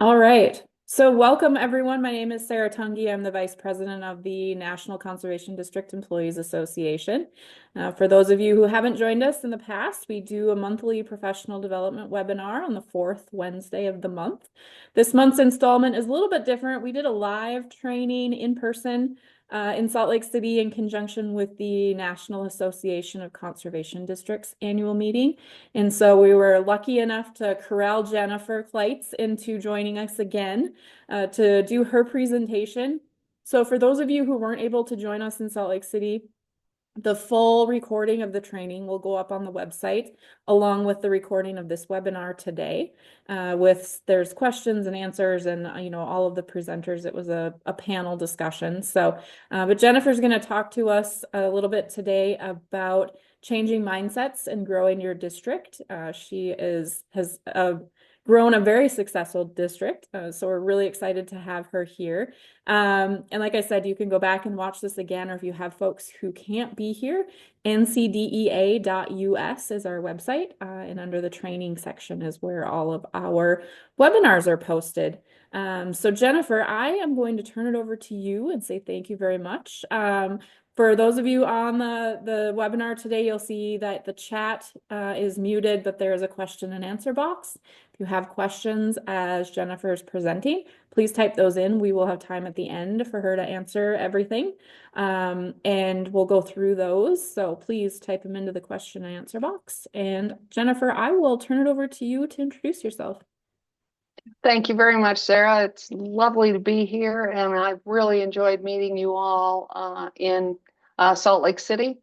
All right. So welcome everyone. My name is Sarah Tungi. I'm the Vice President of the National Conservation District Employees Association. For those of you who haven't joined us in the past, we do a monthly professional development webinar on the fourth Wednesday of the month. This month's installment is a little bit different. We did a live training in person in Salt Lake City in conjunction with the National Association of Conservation Districts annual meeting. And so we were lucky enough to corral Jennifer Kleitz into joining us again to do her presentation. So for those of you who weren't able to join us in Salt Lake City, the full recording of the training will go up on the website along with the recording of this webinar today. There's questions and answers and all of the presenters. It was a panel discussion. But Jennifer's going to talk to us a little bit today about changing mindsets and growing your district. She has grown a very successful district, so we're really excited to have her here. And like I said, you can go back and watch this again, or if you have folks who can't be here, ncdea.us is our website, and under the training section is where all of our webinars are posted. So Jennifer, I am going to turn it over to you and say thank you very much. For those of you on the webinar today, you'll see that the chat is muted, but there is a question and answer box. If you have questions as Jennifer is presenting, please type those in. We will have time at the end for her to answer everything, and we'll go through those. So please type them into the question and answer box. And Jennifer, I will turn it over to you to introduce yourself. Thank you very much, Sarah. It's lovely to be here, and I've really enjoyed meeting you all in Salt Lake City.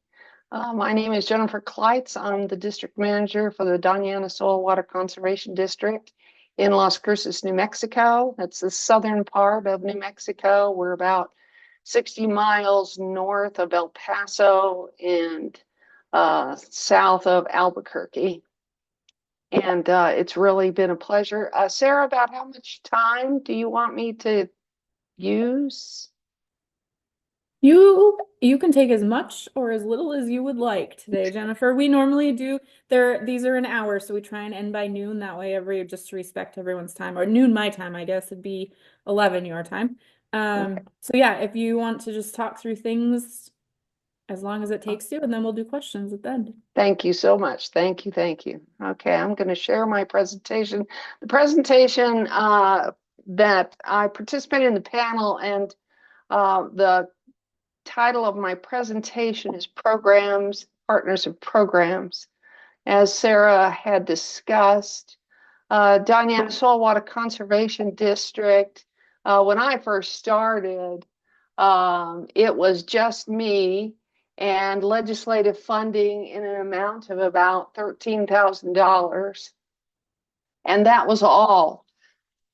My name is Jennifer Kleitz. I'm the district manager for the Doñana Soil Water Conservation District in Las Cruces, New Mexico. That's the southern part of New Mexico. We're about 60 miles north of El Paso and south of Albuquerque. And it's really been a pleasure. Sarah, about how much time do you want me to use? You can take as much or as little as you would like today, Jennifer. We normally do these are an hour, so we try and end by noon. That way just to respect everyone's time, or noon my time, I guess it'd be 11 your time. Okay. So yeah, if you want to just talk through things as long as it takes to, and then we'll do questions at the end. Thank you so much. Thank you. Thank you. Okay, I'm going to share my presentation. The presentation that I participated in the panel, and the title of my presentation is Programs, Partners of Programs. As Sarah had discussed, Doñana Soil Water Conservation District, when I first started, it was just me and legislative funding in an amount of about $13,000. And that was all.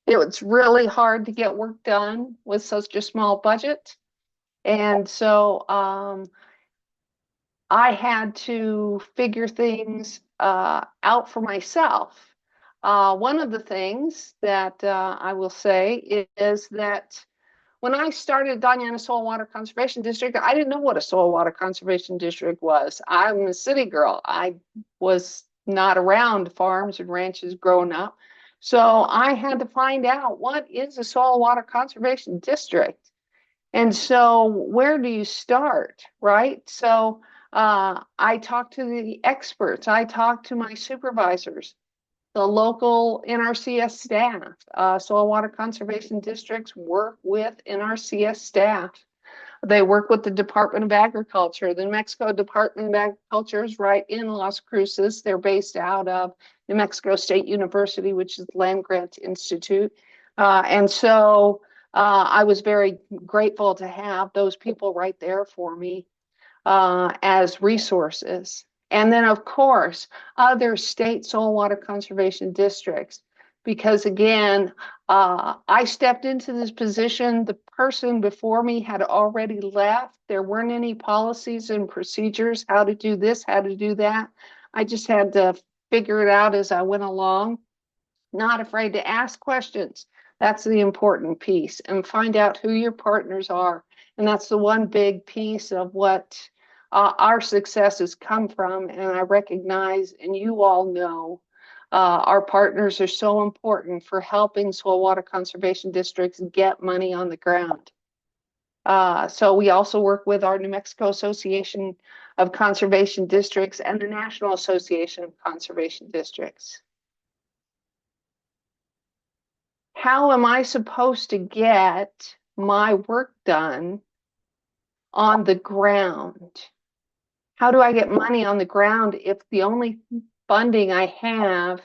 It was really hard to get work done with such a small budget. And so I had to figure things out for myself. One of the things that I will say is that when I started Doñana Soil Water Conservation District, I didn't know what a soil water conservation district was. I'm a city girl. I was not around farms and ranches growing up. So I had to find out, what is a soil water conservation district? And so where do you start, right? So I talked to the experts. I talked to my supervisors, the local NRCS staff. Soil water conservation districts work with NRCS staff. They work with the Department of Agriculture. The New Mexico Department of Agriculture is right in Las Cruces. They're based out of New Mexico State University, which is the Land Grant Institute. And so I was very grateful to have those people right there for me as resources. And then, of course, other state soil water conservation districts. Because again, I stepped into this position, the person before me had already left. There weren't any policies and procedures, how to do this, how to do that. I just had to figure it out as I went along. Not afraid to ask questions. That's the important piece, and find out who your partners are. And that's the one big piece of what our successes come from. And I recognize, and you all know, Our partners are so important for helping soil water conservation districts get money on the ground. So we also work with our New Mexico Association of Conservation Districts and the National Association of Conservation Districts. How am I supposed to get my work done on the ground? How do I get money on the ground if the only funding I have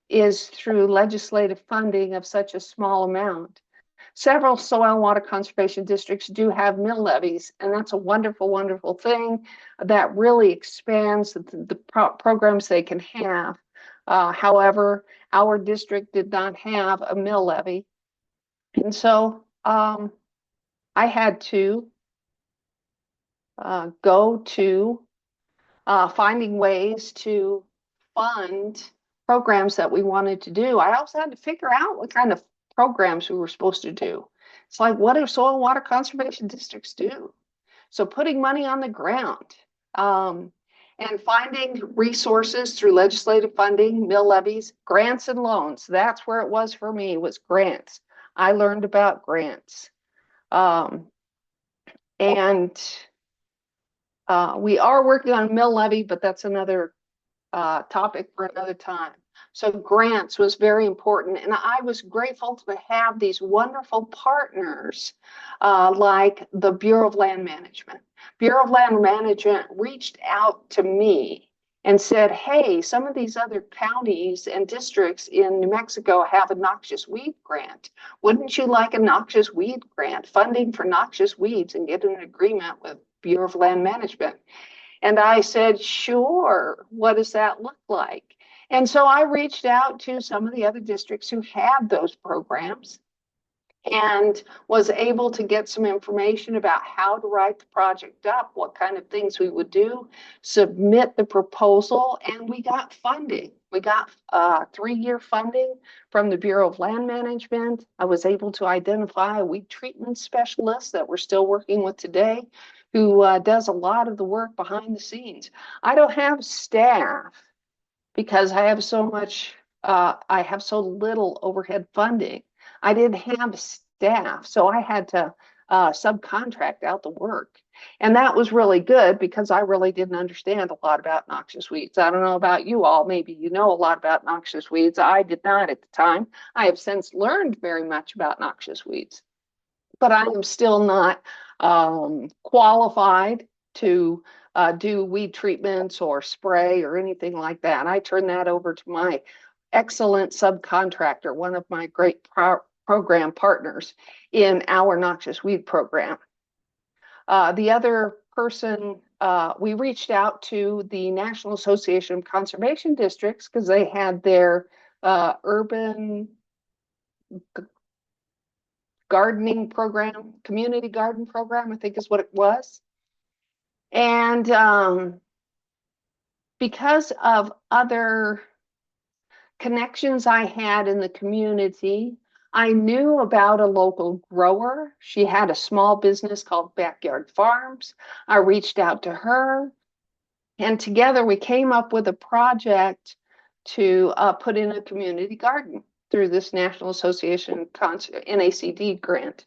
is through legislative funding of such a small amount? Several soil and water conservation districts do have mill levies, and that's a wonderful, wonderful thing that really expands the programs they can have. However, our district did not have a mill levy. And so I had to go to finding ways to fund programs that we wanted to do. I also had to figure out what kind of programs we were supposed to do. It's like, what do soil and water conservation districts do? So putting money on the ground and finding resources through legislative funding, mill levies, grants and loans. That's where it was for me, was grants. I learned about grants. And we are working on mill levy, but that's another topic for another time. So grants was very important, and I was grateful to have these wonderful partners like the Bureau of Land Management. Bureau of Land Management reached out to me and said, hey, some of these other counties and districts in New Mexico have a noxious weed grant. Wouldn't you like a noxious weed grant, funding for noxious weeds, and get an agreement with Bureau of Land Management? And I said, sure, what does that look like? And so I reached out to some of the other districts who had those programs and was able to get some information about how to write the project up, what kind of things we would do, submit the proposal, and we got funding. We got 3-year funding from the Bureau of Land Management. I was able to identify a weed treatment specialist that we're still working with today, who does a lot of the work behind the scenes. I don't have staff because I have so much, I have so little overhead funding. I didn't have staff, so I had to subcontract out the work. And that was really good because I really didn't understand a lot about noxious weeds. I don't know about you all, maybe you know a lot about noxious weeds. I did not at the time. I have since learned very much about noxious weeds, but I am still not qualified to do weed treatments or spray or anything like that. I turn that over to my excellent subcontractor, one of my great program partners in our noxious weed program. The other person, we reached out to the National Association of Conservation Districts because they had their urban gardening program, community garden program, I think is what it was. And because of other connections I had in the community, I knew about a local grower. She had a small business called Backyard Farms. I reached out to her, and together we came up with a project to put in a community garden through this National Association NACD grant.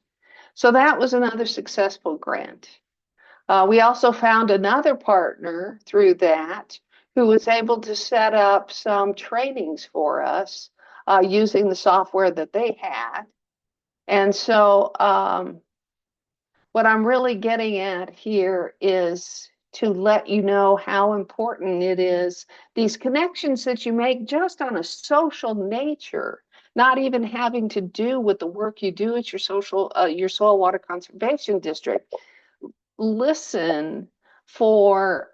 So that was another successful grant. We also found another partner through that who was able to set up some trainings for us using the software that they had. And so what I'm really getting at here is to let you know how important it is, these connections that you make just on a social nature, not even having to do with the work you do at your soil water conservation district. Listen for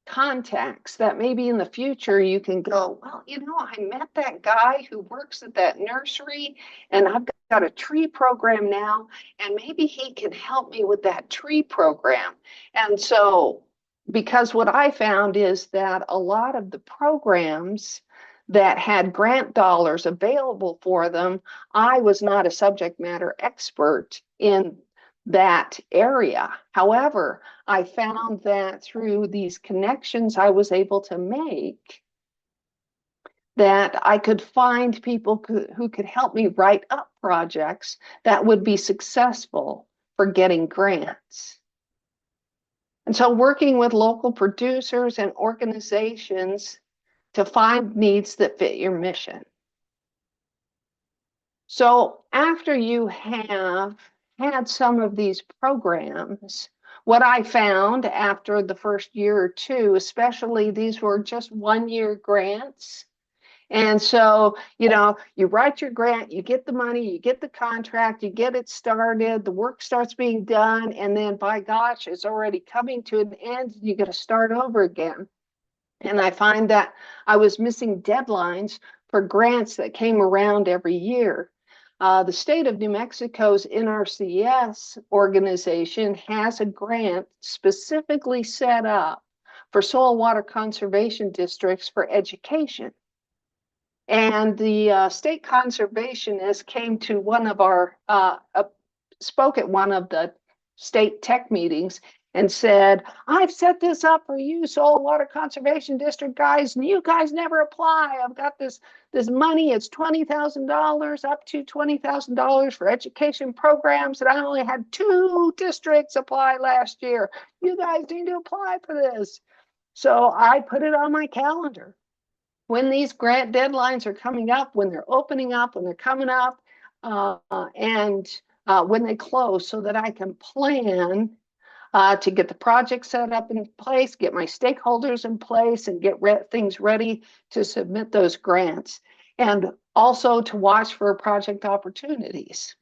contacts that maybe in the future you can go, well, you know, I met that guy who works at that nursery and I've got a tree program now, and maybe he can help me with that tree program. And so, because what I found is that a lot of the programs that had grant dollars available for them, I was not a subject matter expert in that area. However, I found that through these connections I was able to make, that I could find people who could help me write up projects that would be successful for getting grants. And so working with local producers and organizations to find needs that fit your mission. So after you have had some of these programs, what I found after the first year or two, especially these were just 1-year grants. And so, you write your grant, you get the money, you get the contract, you get it started, the work starts being done, and then by gosh, it's already coming to an end. You got to start over again. And I find that I was missing deadlines for grants that came around every year. The state of New Mexico's NRCS organization has a grant specifically set up for soil water conservation districts for education. And the state conservationist came to spoke at one of the state tech meetings and said, I've set this up for you, Soil Water Conservation District guys, and you guys never apply. I've got this money, it's $20,000, up to $20,000 for education programs, and I only had 2 districts apply last year. You guys need to apply for this. So I put it on my calendar. When these grant deadlines are coming up, when they're opening up, when they're coming up, and when they close, so that I can plan to get the project set up in place, get my stakeholders in place, and get things ready to submit those grants, and also to watch for project opportunities.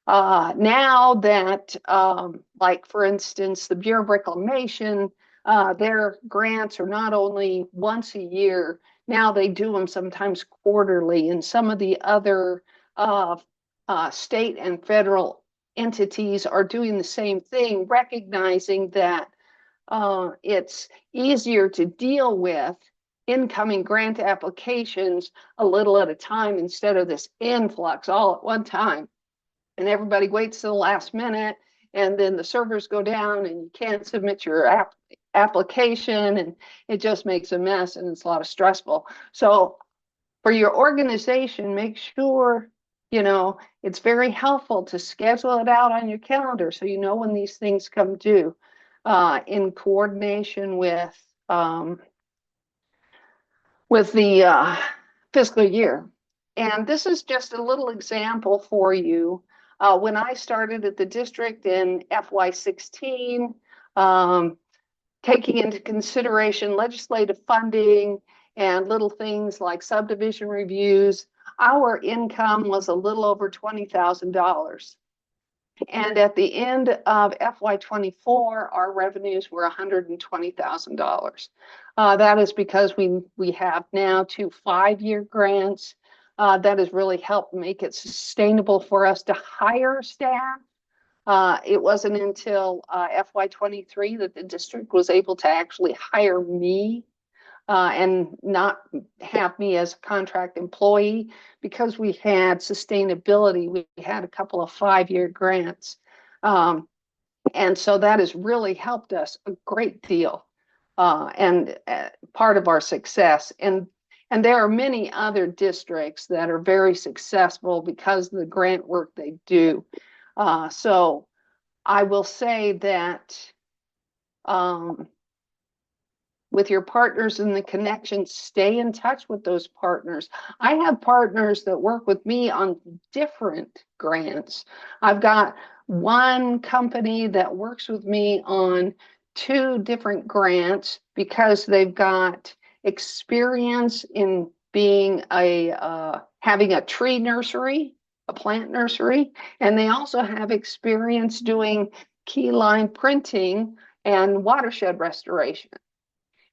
Now that, like for instance, the Bureau of Reclamation, their grants are not only once a year, now they do them sometimes quarterly, and some of the other state and federal entities are doing the same thing, recognizing that it's easier to deal with incoming grant applications a little at a time instead of this influx all at one time. And everybody waits to the last minute, and then the servers go down and you can't submit your application, and it just makes a mess, and it's a lot of stressful. So for your organization, make sure it's very helpful to schedule it out on your calendar so you know when these things come due, in coordination with the fiscal year. And this is just a little example for you. When I started at the district in FY16, taking into consideration legislative funding and little things like subdivision reviews, our income was a little over $20,000. And at the end of FY24, our revenues were $120,000. That is because we have now 2 5-year grants. That has really helped make it sustainable for us to hire staff. It wasn't until FY23 that the district was able to actually hire me and not have me as a contract employee, because we had sustainability. We had a couple of 5-year grants. And so that has really helped us a great deal, and part of our success. And there are many other districts that are very successful because of the grant work they do. So I will say that with your partners and the connections, stay in touch with those partners. I have partners that work with me on different grants. I've got one company that works with me on 2 different grants because they've got experience in being having a tree nursery, a plant nursery, and they also have experience doing key line printing and watershed restoration.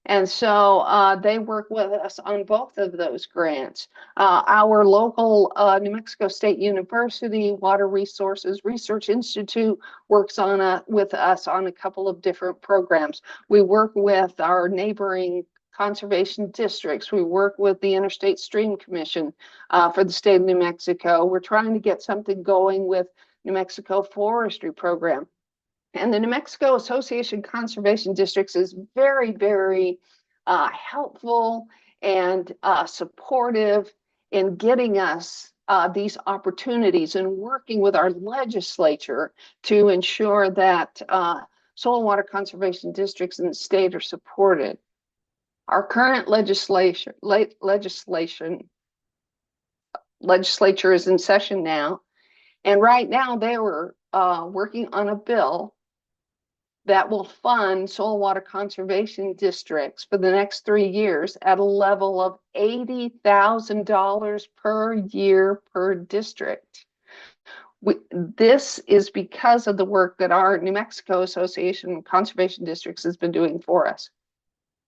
And so they work with us on both of those grants. Our local New Mexico State University Water Resources Research Institute works with us on a couple of different programs. We work with our neighboring conservation districts. We work with the Interstate Stream Commission for the state of New Mexico. We're trying to get something going with New Mexico Forestry Program. And the New Mexico Association Conservation Districts is very, very helpful and supportive in getting us these opportunities and working with our legislature to ensure that soil and water conservation districts in the state are supported. Our current legislature is in session now, and right now they were working on a bill that will fund soil and water conservation districts for the next 3 years at a level of $80,000 per year per district. This is because of the work that our New Mexico Association of Conservation Districts has been doing for us.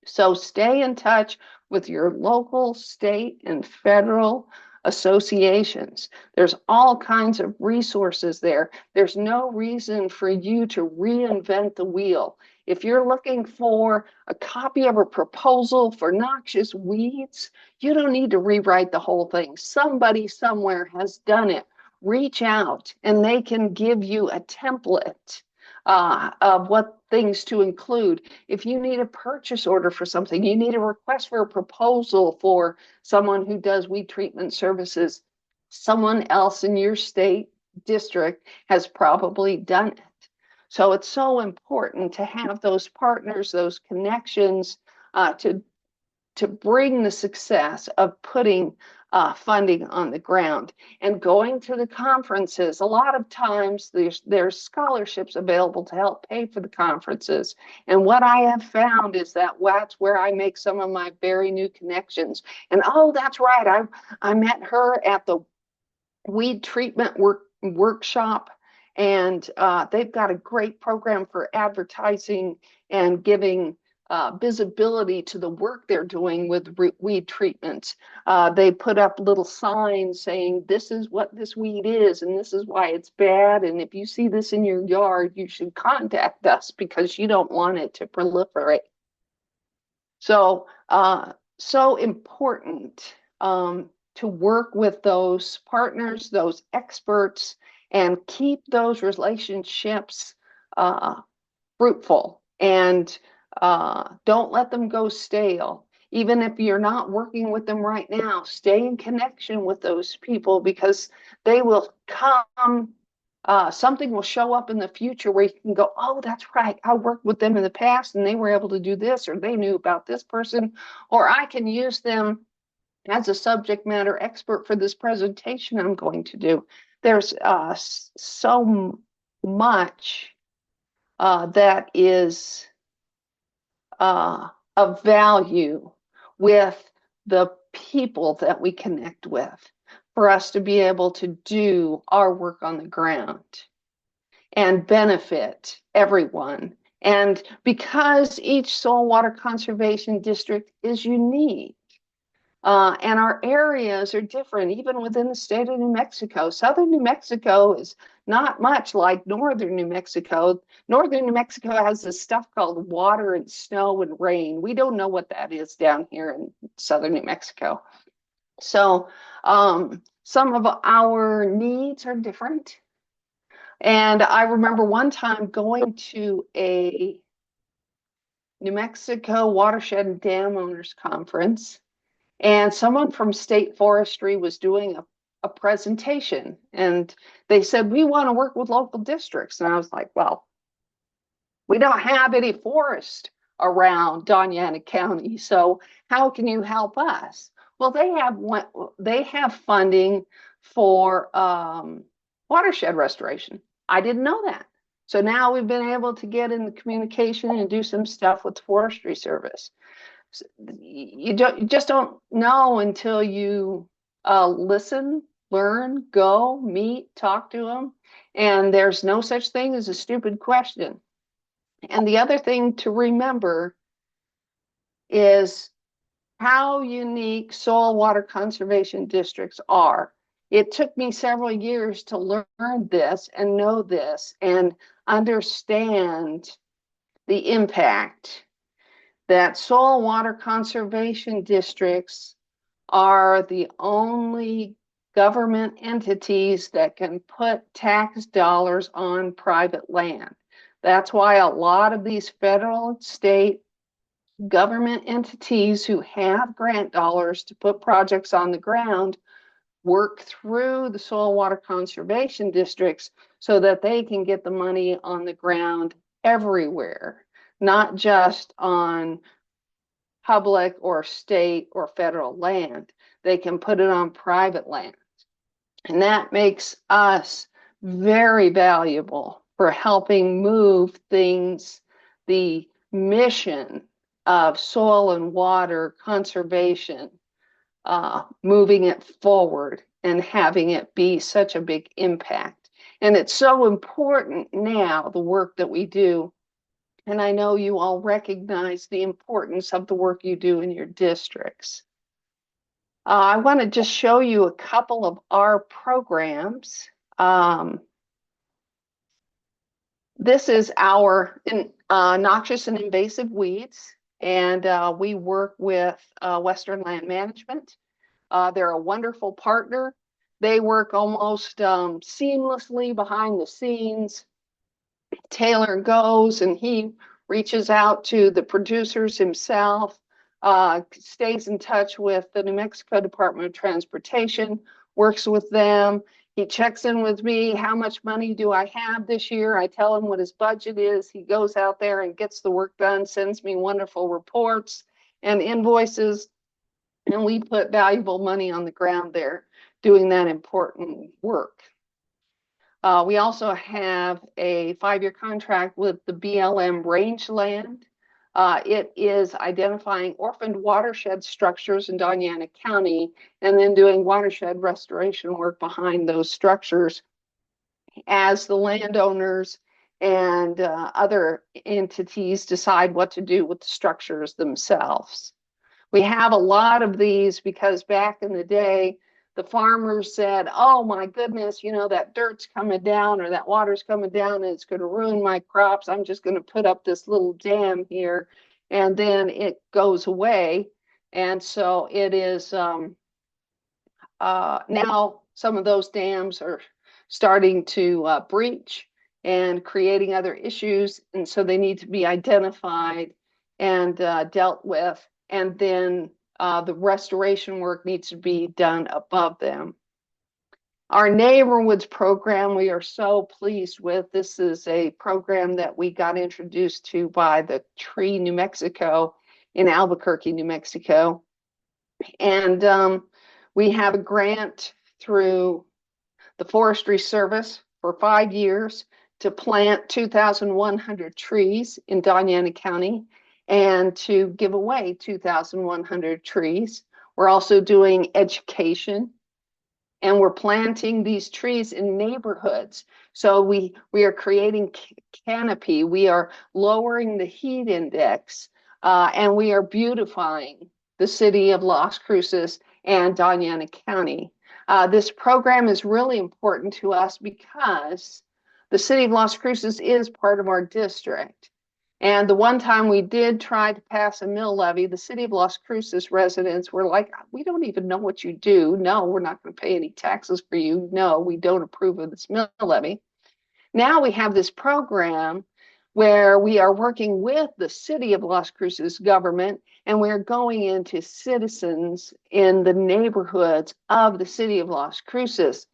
So stay in touch with your local, state, and federal associations. There's all kinds of resources there. There's no reason for you to reinvent the wheel. If you're looking for a copy of a proposal for noxious weeds, you don't need to rewrite the whole thing. Somebody somewhere has done it. Reach out and they can give you a template of what things to include. If you need a purchase order for something, you need a request for a proposal for someone who does weed treatment services, someone else in your state district has probably done it. So it's so important to have those partners, those connections to bring the success of putting funding on the ground and going to the conferences. A lot of times there's scholarships available to help pay for the conferences. And what I have found is that that's where I make some of my very new connections. And oh, that's right, I met her at the weed treatment workshop, and they've got a great program for advertising and giving visibility to the work they're doing with weed treatments. They put up little signs saying, this is what this weed is, and this is why it's bad. And if you see this in your yard, you should contact us because you don't want it to proliferate. So, so important to work with those partners, those experts, and keep those relationships fruitful, and don't let them go stale. Even if you're not working with them right now, stay in connection with those people because they will come. Something will show up in the future where you can go, oh, that's right, I worked with them in the past and they were able to do this, or they knew about this person, or I can use them as a subject matter expert for this presentation I'm going to do. There's so much that is of value with the people that we connect with for us to be able to do our work on the ground and benefit everyone. And because each soil water conservation district is unique, and our areas are different, even within the state of New Mexico. Southern New Mexico is not much like northern New Mexico. Northern New Mexico has this stuff called water and snow and rain. We don't know what that is down here in southern New Mexico. So some of our needs are different. And I remember one time going to a New Mexico Watershed and Dam Owners Conference, and someone from State Forestry was doing a presentation, and they said, we want to work with local districts. And I was like, well, we don't have any forest around Doñana County, so how can you help us? Well, they have funding for watershed restoration. I didn't know that. So now we've been able to get in the communication and do some stuff with the Forestry Service. You just don't know until you listen, learn, go, meet, talk to them. And there's no such thing as a stupid question. And the other thing to remember is how unique soil water conservation districts are. It took me several years to learn this and know this and understand the impact that soil water conservation districts are the only government entities that can put tax dollars on private land. That's why a lot of these federal and state government entities who have grant dollars to put projects on the ground work through the soil water conservation districts so that they can get the money on the ground everywhere, not just on public or state or federal land. They can put it on private land. And that makes us very valuable for helping move things, the mission of soil and water conservation, moving it forward and having it be such a big impact. And it's so important now, the work that we do. And I know you all recognize the importance of the work you do in your districts. I want to just show you a couple of our programs. This is our noxious and invasive weeds, and we work with Western Land Management. They're a wonderful partner. They work almost seamlessly behind the scenes. Taylor goes and he reaches out to the producers himself, stays in touch with the New Mexico Department of Transportation, works with them. He checks in with me. How much money do I have this year? I tell him what his budget is. He goes out there and gets the work done, sends me wonderful reports and invoices, and we put valuable money on the ground there doing that important work. We also have a 5-year contract with the BLM Rangeland. It is identifying orphaned watershed structures in Doña Ana County and then doing watershed restoration work behind those structures as the landowners and other entities decide what to do with the structures themselves. We have a lot of these because back in the day, the farmers said, oh my goodness, you know, that dirt's coming down or that water's coming down and it's going to ruin my crops. I'm just going to put up this little dam here and then it goes away. And so it is now some of those dams are starting to breach and creating other issues. And so they need to be identified and dealt with. And then the restoration work needs to be done above them. Our Neighborhoods program, we are so pleased with. This is a program that we got introduced to by the Tree New Mexico in Albuquerque, New Mexico. And we have a grant through the Forestry Service for 5 years to plant 2,100 trees in Doña Ana County and to give away 2,100 trees. We're also doing education, and we're planting these trees in neighborhoods. So we are creating canopy, we are lowering the heat index, and we are beautifying the city of Las Cruces and Doña Ana County. This program is really important to us because the city of Las Cruces is part of our district. And the one time we did try to pass a mill levy, the city of Las Cruces residents were like, we don't even know what you do. No, we're not going to pay any taxes for you. No, we don't approve of this mill levy. Now we have this program where we are working with the city of Las Cruces government, and we're going into citizens in the neighborhoods of the city of Las Cruces.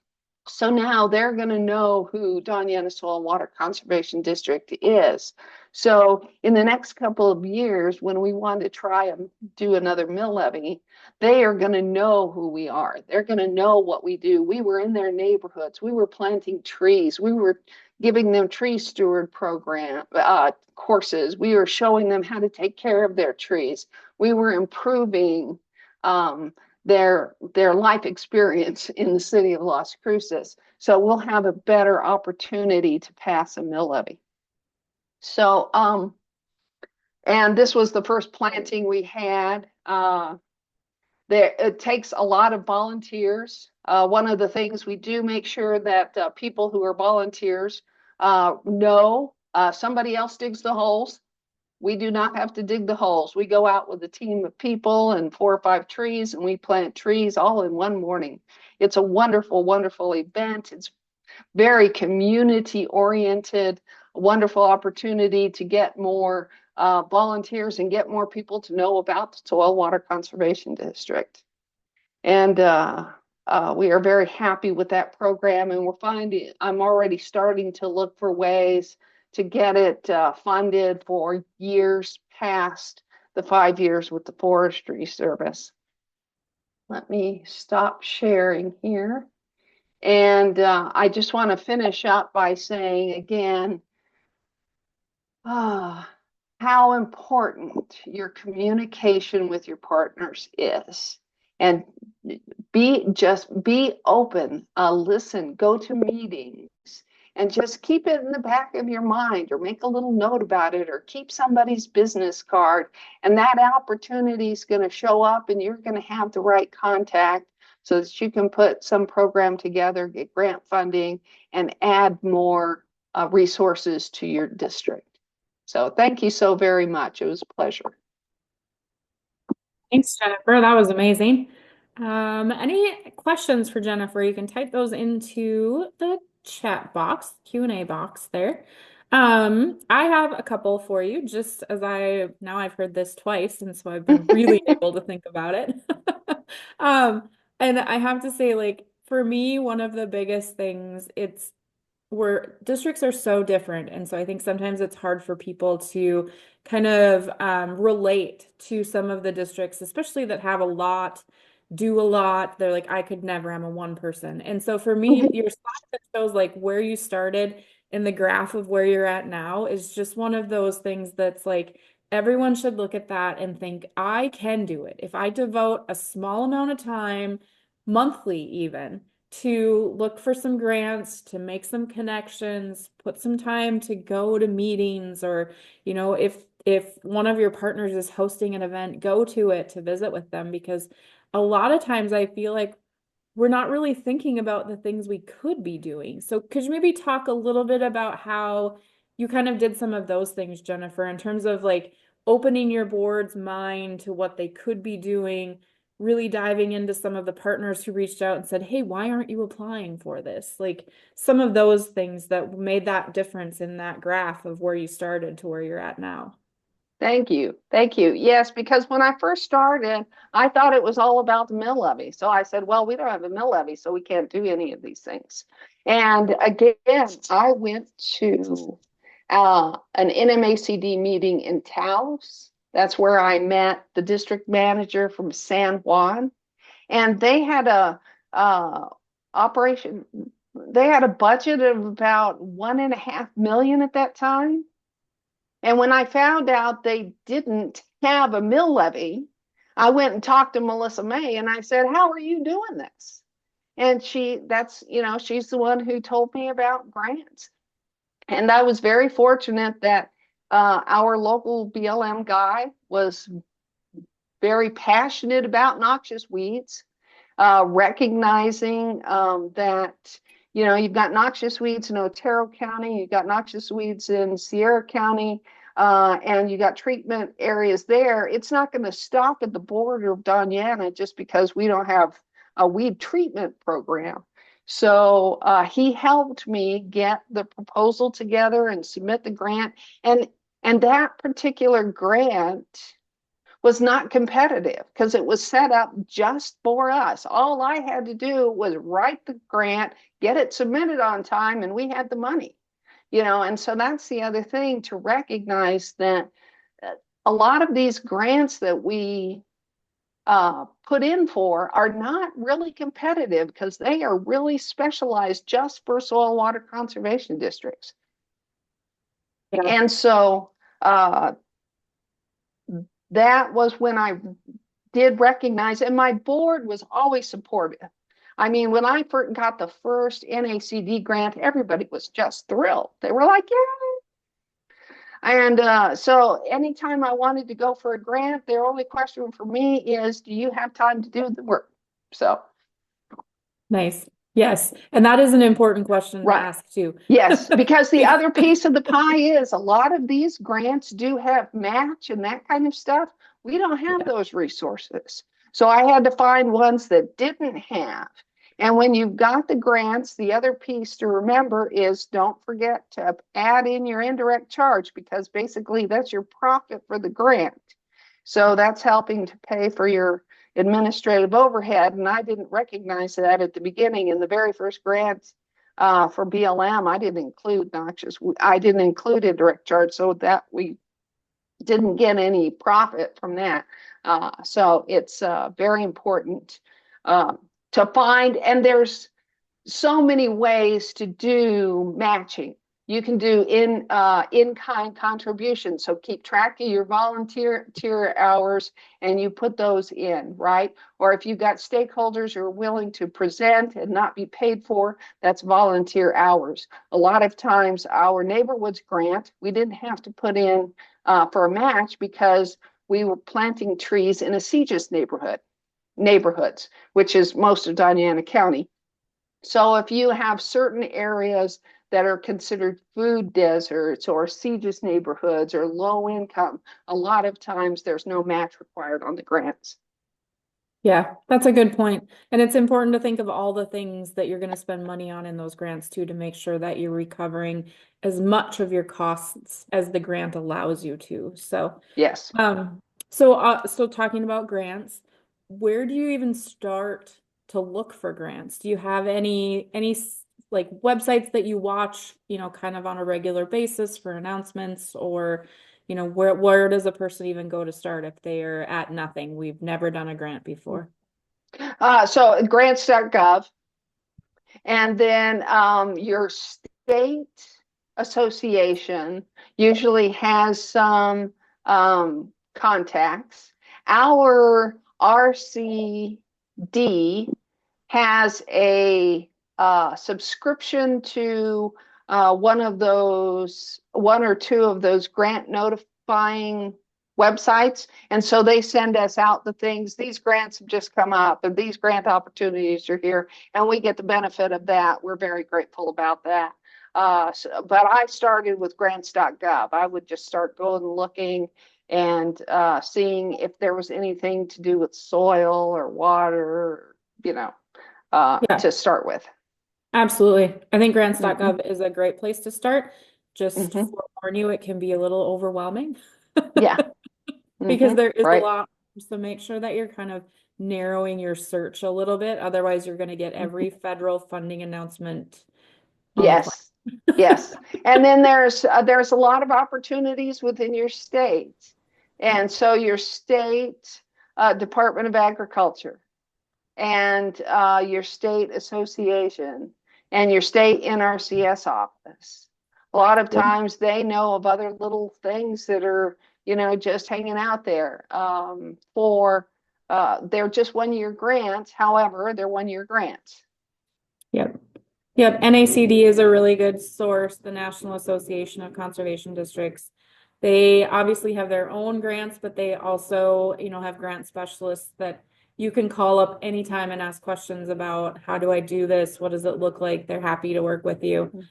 So now they're going to know who Doña Ana Soil and Water Conservation District is. So in the next couple of years, when we want to try and do another mill levy, they are going to know who we are. They're going to know what we do. We were in their neighborhoods. We were planting trees. We were giving them tree steward program courses. We were showing them how to take care of their trees. We were improving their life experience in the city of Las Cruces. So we'll have a better opportunity to pass a mill levy. So, and this was the first planting we had. It takes a lot of volunteers. One of the things we do make sure that people who are volunteers know somebody else digs the holes. We do not have to dig the holes. We go out with a team of people and 4 or 5 trees, and we plant trees all in one morning. It's a wonderful, wonderful event. It's very community oriented, a wonderful opportunity to get more volunteers and get more people to know about the Soil Water Conservation District. And we are very happy with that program, and I'm already starting to look for ways to get it funded for years past the 5 years with the Forestry Service. Let me stop sharing here. And I just want to finish up by saying again, how important your communication with your partners is. And be open, listen, go to meetings, and just keep it in the back of your mind, or make a little note about it, or keep somebody's business card. And that opportunity is going to show up, and you're going to have the right contact so that you can put some program together, get grant funding, and add more resources to your district. So thank you so very much. It was a pleasure. Thanks, Jennifer. That was amazing. Any questions for Jennifer? You can type those into the chat box, Q&A box there. I have a couple for you, just as now I've heard this twice, and so I've been really able to think about it. And I have to say, like, for me, one of the biggest things, where districts are so different. And so I think sometimes it's hard for people to kind of relate to some of the districts, especially that have a lot, do a lot. They're like, I could never, I'm a one person. And so for me, your slide that shows like where you started in the graph of where you're at now is just one of those things that's like, everyone should look at that and think, I can do it. If I devote a small amount of time, monthly even, to look for some grants, to make some connections, put some time to go to meetings, or, you know, if one of your partners is hosting an event, go to it to visit with them, because a lot of times I feel like we're not really thinking about the things we could be doing. So could you maybe talk a little bit about how you kind of did some of those things, Jennifer, in terms of like opening your board's mind to what they could be doing, really diving into some of the partners who reached out and said, hey, why aren't you applying for this? Like some of those things that made that difference in that graph of where you started to where you're at now. Thank you. Thank you. Yes, because when I first started, I thought it was all about the mill levy. So I said, well, we don't have a mill levy, so we can't do any of these things. And again, I went to an NMACD meeting in Taos. That's where I met the district manager from San Juan. And they had operation, they had a budget of about 1.5 million at that time. And when I found out they didn't have a mill levy, I went and talked to Melissa May and I said, how are you doing this? And she's the one who told me about grants. And I was very fortunate that our local BLM guy was very passionate about noxious weeds, recognizing that, you know, you've got noxious weeds in Otero County, you've got noxious weeds in Sierra County, and you got treatment areas there. It's not going to stop at the border of Doñana just because we don't have a weed treatment program. So he helped me get the proposal together and submit the grant. And that particular grant was not competitive because it was set up just for us. All I had to do was write the grant, get it submitted on time, and we had the money. You know, and so that's the other thing, to recognize that a lot of these grants that we put in for are not really competitive because they are really specialized just for soil water conservation districts. Yeah. And so that was when I did recognize, and my board was always supportive. I mean, when I first got the first NACD grant, everybody was just thrilled. They were like, yay. And so anytime I wanted to go for a grant, their only question for me is, do you have time to do the work? So. Nice. Yes. And that is an important question to ask too. Yes, because the other piece of the pie is a lot of these grants do have match and that kind of stuff. We don't have those resources. So I had to find ones that didn't have. And when you've got the grants, the other piece to remember is don't forget to add in your indirect charge, because basically that's your profit for the grant. So that's helping to pay for your administrative overhead. And I didn't recognize that at the beginning. In the very first grant for BLM, I didn't include noxious. I didn't include indirect charge, so that we didn't get any profit from that. So it's very important to find, and there's so many ways to do matching. You can do in-kind contributions. So keep track of your volunteer hours and you put those in, right? Or if you've got stakeholders who are willing to present and not be paid for, that's volunteer hours. A lot of times our Neighborhoods grant, we didn't have to put in for a match because we were planting trees in a CJIS neighborhoods, which is most of Diana County. So if you have certain areas that are considered food deserts or CJIS neighborhoods or low income, a lot of times there's no match required on the grants. Yeah, that's a good point. And it's important to think of all the things that you're going to spend money on in those grants too, to make sure that you're recovering as much of your costs as the grant allows you to. So, Yes. so talking about grants, where do you even start to look for grants? Do you have any like websites that you watch, kind of on a regular basis for announcements, or where does a person even go to start if they are at nothing? We've never done a grant before. So grants.gov, and then your state association usually has some contacts. Our RCD has a subscription to one or two of those grant notifying websites. And so they send us out the things, these grants have just come up and these grant opportunities are here, and we get the benefit of that. We're very grateful about that. But I started with grants.gov. I would just start going and looking and seeing if there was anything to do with soil or water, Yeah, to start with. absolutely. I think grants.gov is a great place to start. Just Mhm. forewarn you, it can be a little overwhelming Yeah. because there is a Right. lot. So make sure that you're kind of narrowing your search a little bit. Otherwise, you're going to get every federal funding announcement on the planet. Yes. Yes. And then there's a lot of opportunities within your state. And so your state Department of Agriculture and your state association and your state NRCS office. A lot of times they know of other little things that are, just hanging out there they're just 1-year grants. However, they're 1-year grants. Yep. Yep. NACD is a really good source, the National Association of Conservation Districts. They obviously have their own grants, but they also, have grant specialists that you can call up anytime and ask questions about how do I do this? What does it look like? They're happy to work with you.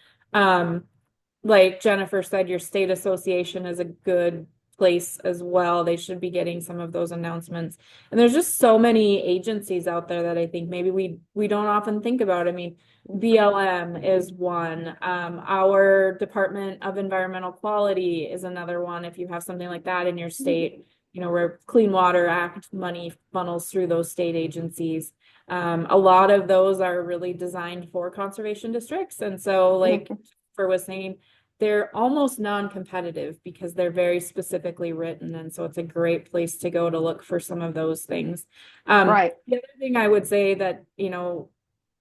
Like Jennifer said, your state association is a good place as well. They should be getting some of those announcements. And there's just so many agencies out there that I think maybe we don't often think about. I mean, BLM is one. Our Department of Environmental Quality is another one. If you have something like that in your state, where Clean Water Act money funnels through those state agencies. A lot of those are really designed for conservation districts. And so like was saying, they're almost non-competitive because they're very specifically written. And so it's a great place to go to look for some of those things. Right. The other thing I would say that,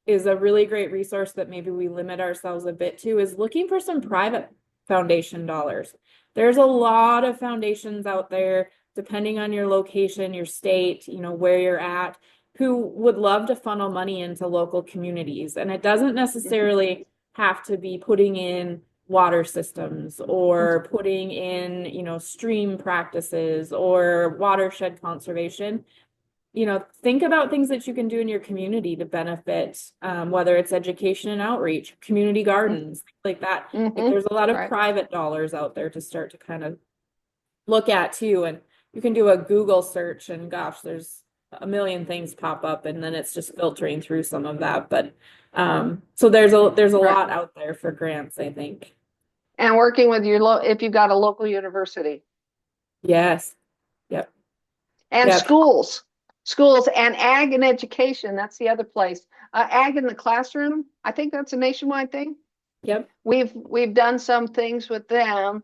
is a really great resource that maybe we limit ourselves a bit to is looking for some private foundation dollars. There's a lot of foundations out there, depending on your location, your state, where you're at, who would love to funnel money into local communities. And it doesn't necessarily have to be putting in water systems or putting in, stream practices or watershed conservation. Think about things that you can do in your community to benefit, whether it's education and outreach, community gardens, things like that. Like there's a lot of Right. private dollars out there to start to kind of look at too. And you can do a Google search and gosh, there's a million things pop up, and then it's just filtering through some of that. But so there's a Right. lot out there for grants, I think. And working with if you've got a local university Yes. Yep. and Yep. schools and ag and education. That's the other place. Ag in the classroom. I think that's a nationwide thing. Yep. We've done some things with them,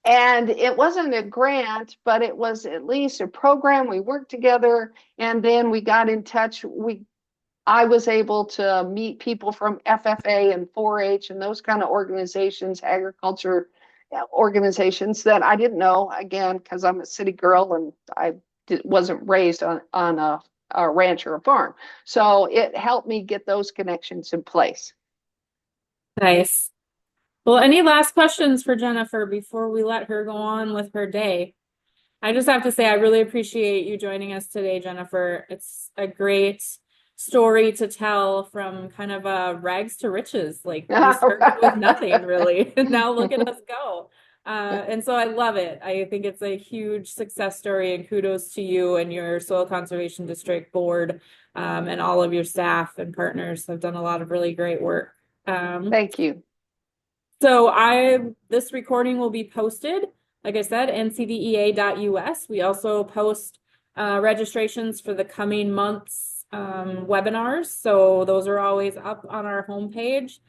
and it wasn't a grant, but it was at least a program. We worked together, and then we got in touch. I was able to meet people from FFA and 4-H and those kind of organizations, agriculture organizations that I didn't know, again, because I'm a city girl and wasn't raised on a ranch or a farm. So it helped me get those connections in place. Nice. Well, any last questions for Jennifer before we let her go on with her day? I just have to say, I really appreciate you joining us today, Jennifer. It's a great story to tell from kind of rags to riches. Like you started with nothing really, and now look at us go. And so I love it. I think it's a huge success story, and kudos to you and your Soil Conservation District board, and all of your staff and partners have done a lot of really great work. Thank you. So this recording will be posted, like I said, ncdea.us. We also post registrations for the coming month's webinars. So those are always up on our homepage.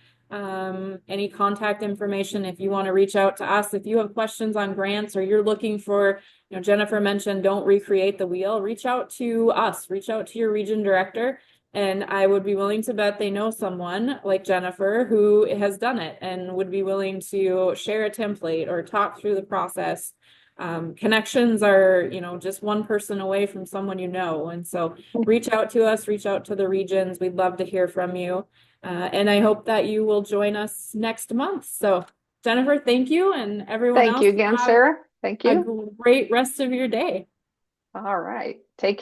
Any contact information if you want to reach out to us. If you have questions on grants or you're looking for, Jennifer mentioned, don't recreate the wheel, reach out to us, reach out to your region director. And I would be willing to bet they know someone like Jennifer who has done it and would be willing to share a template or talk through the process. Connections are, just one person away from someone you know. And so reach out to us, reach out to the regions. We'd love to hear from you. And I hope that you will join us next month. So Jennifer, thank you. And everyone Thank else, you again, have Sarah. Thank a you. great rest of your day. All right. Take